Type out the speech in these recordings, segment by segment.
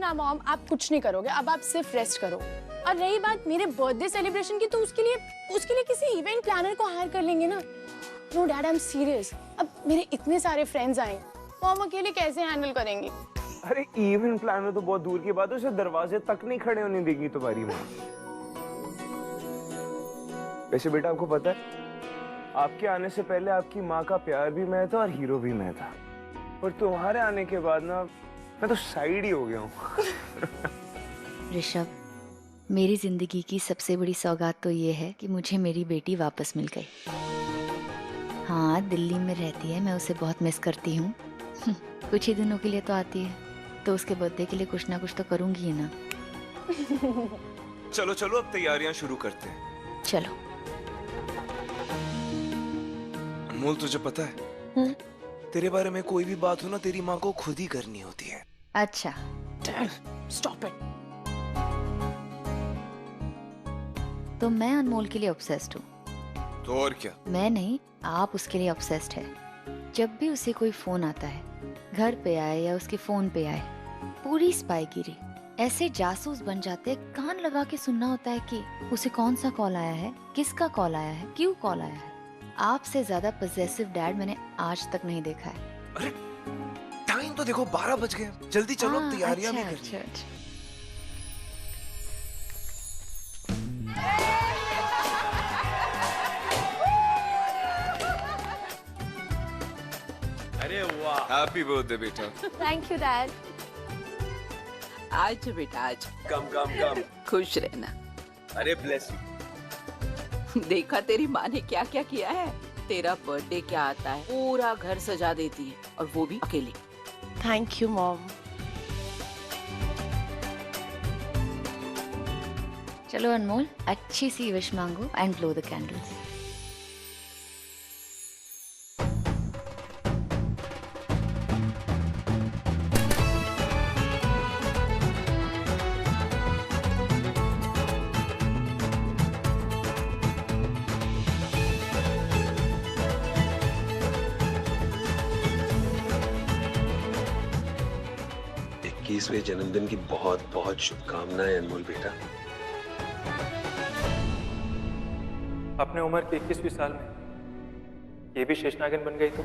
ना मॉम, आप कुछ नहीं करोगे, अब आप सिर्फ रेस्ट करो। और रही बात मेरे बर्थडे सेलिब्रेशन की, तो उसके लिए किसी इवेंट प्लानर को हायर कर लेंगे ना। No dad, I am serious. अब मेरे इतने सारे फ्रेंड्स आए, मॉम अकेले कैसे हैंडल करेंगी? अरे इवेंट प्लानर तो बहुत दूर की बात है, उसे दरवाजे तक नहीं खड़े होने देगी तुम्हारी माँ। वैसे बेटा आपको पता है, आपके आने से पहले आपकी माँ का प्यार भी मैं था और हीरो भी मैं था, और तुम्हारे आने के बाद ना मैं तो साइड ही हो गया हूँ। ऋषभ, मेरी जिंदगी की सबसे बड़ी सौगात तो ये है कि मुझे मेरी बेटी वापस मिल गई। हाँ, दिल्ली में रहती है, मैं उसे बहुत मिस करती हूँ। कुछ ही दिनों के लिए तो आती है, तो उसके बर्थडे के लिए कुछ ना कुछ तो करूंगी ही ना। चलो चलो अब तैयारियां शुरू करते हैं। चलो। अनमोल तुझे पता है, तेरे बारे में कोई भी बात हो ना, तेरी माँ को खुद ही करनी होती है। अच्छा, स्टॉप इट। तो मैं अनमोल के लिए ऑब्सेस्ड हूँ। तो और क्या? मैं नहीं, आप उसके लिए ऑब्सेस्ड है। जब भी उसे कोई फोन आता है, घर पे आए या उसके फोन पे आए, पूरी स्पाईगिरी, ऐसे जासूस बन जाते, कान लगा के सुनना होता है कि उसे कौन सा कॉल आया है, किसका कॉल आया है, क्यों कॉल आया है। आपसे ज्यादा पजेसिव डैड मैंने आज तक नहीं देखा है। अरे टाइम तो देखो 12 बज गए, जल्दी चलो, तैयारियां भी अच्छा, करनी है। अच्छा। अरे वाह, हैप्पी बर्थडे बेटा। Thank you dad. आज बेटा आज कम कम कम। खुश रहना। अरे ब्लेस यू। देखा तेरी माँ ने क्या क्या किया है। तेरा बर्थडे क्या आता है, पूरा घर सजा देती है, और वो भी अकेली। Thank you mom. चलो अनमोल, अच्छी सी विश मांगो एंड ब्लो द कैंडल्स। इक्कीसवें जन्मदिन की बहुत बहुत शुभकामनाएं अनमोल बेटा। अपने उम्र के 21वीं साल में ये भी शेषनागिन बन गई तो?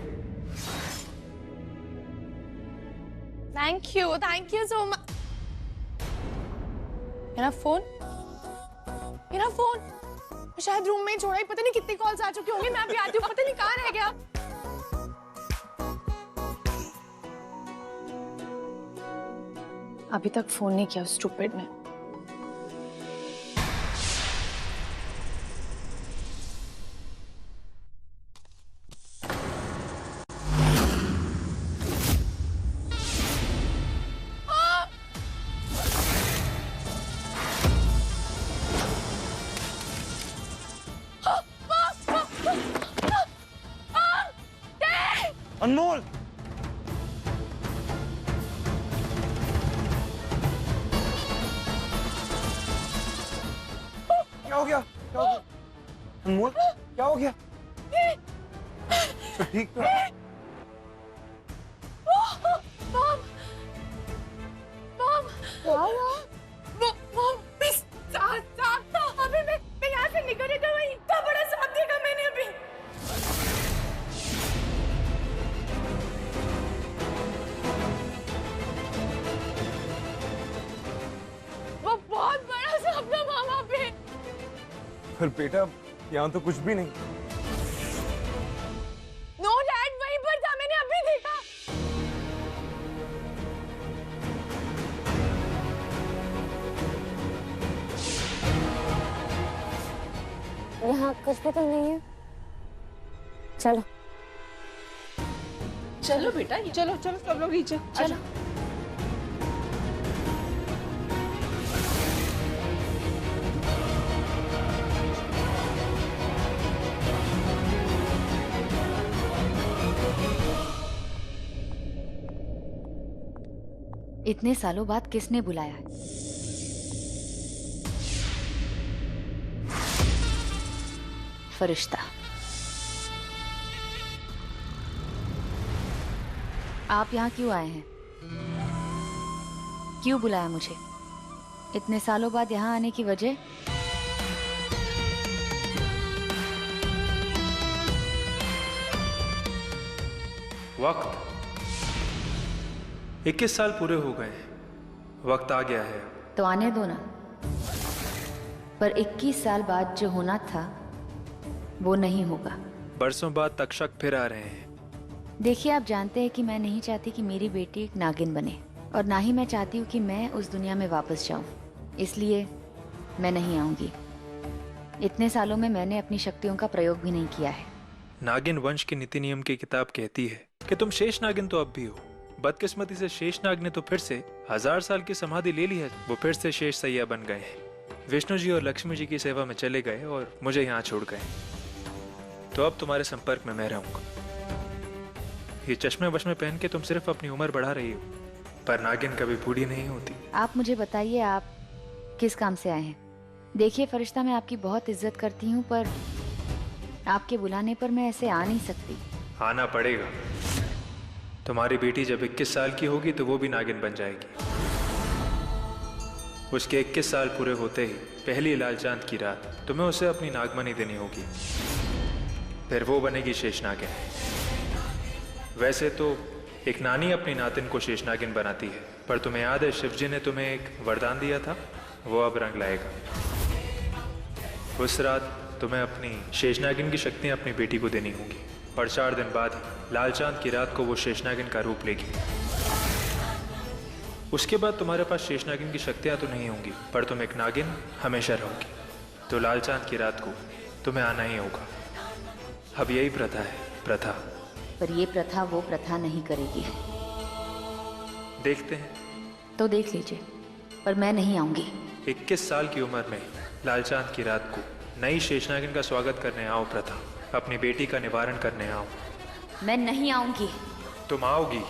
Thank you so much. मेरा फोन शायद रूम में ही छोड़ा ही, पता नहीं कितनी कॉल्स आ चुकी होंगी। मैं भी आती हूँ, पता नहीं कहाँ रह गया। अभी तक फोन नहीं किया स्टूपिड ने। अनमोल क्या हो गया? क्या हो गया? अनमोल क्या हो गया? तो ठीक तो है? मॉम प्लीज अभी मैं यहाँ से निकल रही थी, इतना बड़ा सांप देखा मैंने अभी। वो बहुत बड़ा सांप था मामा पे। पर बेटा यहाँ तो कुछ भी नहीं। नो डैड, वहीं पर था, मैंने अभी देखा। यहाँ कुछ भी तो नहीं है। चलो चलो बेटा, चलो चलो सब लोग नीचे चलो। इतने सालों बाद किसने बुलाया है? फरिश्ता। आप यहाँ क्यों आए हैं? क्यों बुलाया मुझे? इतने सालों बाद यहाँ आने की वजह? वक्त 21 साल पूरे हो गए हैं, वक्त आ गया है। तो आने दो ना। पर 21 साल बाद जो होना था वो नहीं होगा। बरसों बाद तक्षक फिर आ रहे हैं। देखिए, आप जानते हैं कि मैं नहीं चाहती कि मेरी बेटी एक नागिन बने, और ना ही मैं चाहती हूँ कि मैं उस दुनिया में वापस जाऊँ। इसलिए मैं नहीं आऊंगी। इतने सालों में मैंने अपनी शक्तियों का प्रयोग भी नहीं किया है। नागिन वंश की नीति नियम की किताब कहती है कि तुम शेष नागिन तो अब भी हो। बदकिस्मती से शेष नाग ने तो फिर से 1000 साल की समाधि ले ली है। वो फिर से शेष सैया बन गए हैं। विष्णु जी और लक्ष्मी जी की सेवा में चले गए और मुझे यहाँ छोड़ गए। तो अब तुम्हारे संपर्क में मैं रहूंगा। ये चश्मे वश्मे पहन के तुम सिर्फ अपनी उम्र बढ़ा रही हो, पर नागिन कभी बूढ़ी नहीं होती। आप मुझे बताइए, आप किस काम से आए हैं? देखिए फरिश्ता, मैं आपकी बहुत इज्जत करती हूँ, पर आपके बुलाने पर मैं ऐसे आ नहीं सकती। आना पड़ेगा। तुम्हारी बेटी जब 21 साल की होगी तो वो भी नागिन बन जाएगी। उसके 21 साल पूरे होते ही पहली लाल चांद की रात तुम्हें उसे अपनी नागमणि देनी होगी। फिर वो बनेगी शेष नागिन। वैसे तो एक नानी अपनी नातिन को शेष नागिन बनाती है, पर तुम्हें याद है शिवजी ने तुम्हें एक वरदान दिया था, वो अब रंग लाएगा। उस रात तुम्हें अपनी शेषनागिन की शक्तियां अपनी बेटी को देनी होंगी, और 4 दिन बाद लाल चांद की रात को वो शेषनागिन का रूप लेगी। उसके बाद तुम्हारे पास शेषनागिन की शक्तियां तो नहीं होंगी, पर तुम एक नागिन हमेशा रहोगी। तो लाल चांद की रात को तुम्हें आना ही होगा। अब यही प्रथा है, प्रथा। पर ये प्रथा वो प्रथा नहीं करेगी। देखते हैं। तो देख लीजिए, पर मैं नहीं आऊंगी। 21 साल की उम्र में लाल चांद की रात को नई शेषनागिन का स्वागत करने आओ प्रथा। अपनी बेटी का निवारण करने आओ। मैं नहीं आऊंगी। तुम आओगी,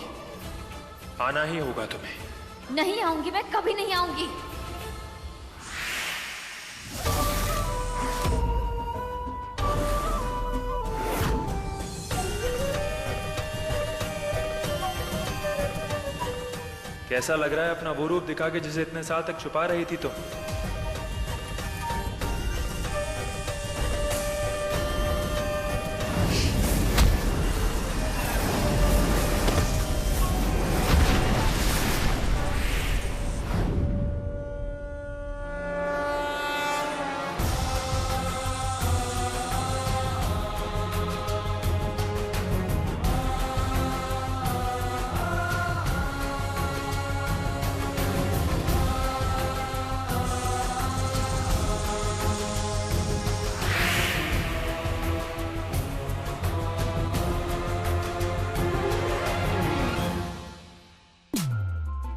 आना ही होगा तुम्हें। नहीं आऊंगी, मैं कभी नहीं आऊंगी। कैसा लग रहा है अपना वो रूप दिखा के जिसे इतने साल तक छुपा रही थी तुम?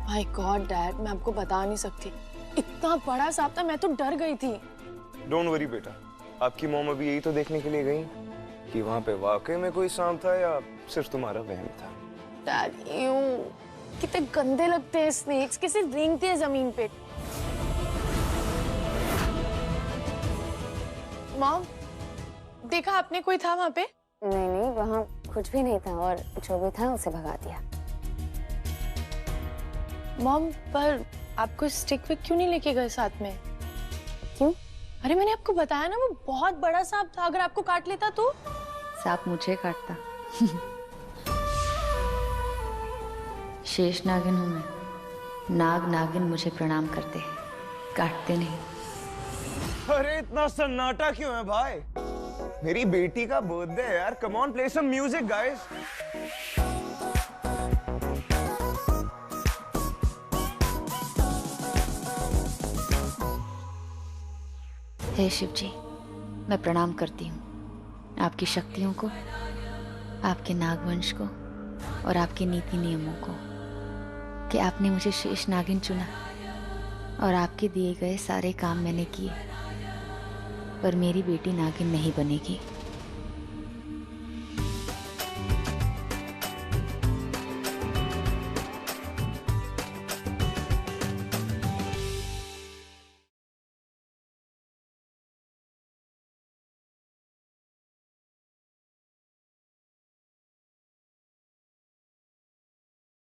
माय गॉड डैड, मैं आपको बता नहीं सकती, इतना बड़ा सांप था, मैं तो डर गई थी। डोंट वरी बेटा, आपकी मॉम अभी यही तो देखने के लिए गई कि वहां पे वाकई में कोई सांप था या सिर्फ तुम्हारा वहम था। डैड, कितने गंदे लगते हैं स्नेक्स, कैसे रेंगते हैं जमीन पे। मॉम, देखा आपने कोई था वहां पे? नहीं नहीं, वहाँ कुछ भी नहीं था, और जो भी था उसे भगा दिया। मॉम, पर आपको स्टिक विक क्यों नहीं लेके गए साथ में? क्यों? अरे मैंने आपको बताया ना, वो बहुत बड़ा सांप था, अगर आपको काट लेता तो? सांप मुझे काटता। शेष नागिन हूं मैं। नाग नागिन मुझे प्रणाम करते हैं, काटते नहीं। अरे इतना सन्नाटा क्यों है भाई? मेरी बेटी का बर्थडे है यार, come on play some music guys. हे शिव जी, मैं प्रणाम करती हूँ आपकी शक्तियों को, आपके नागवंश को और आपके नीति नियमों को, कि आपने मुझे शेष नागिन चुना और आपके दिए गए सारे काम मैंने किए, पर मेरी बेटी नागिन नहीं बनेगी।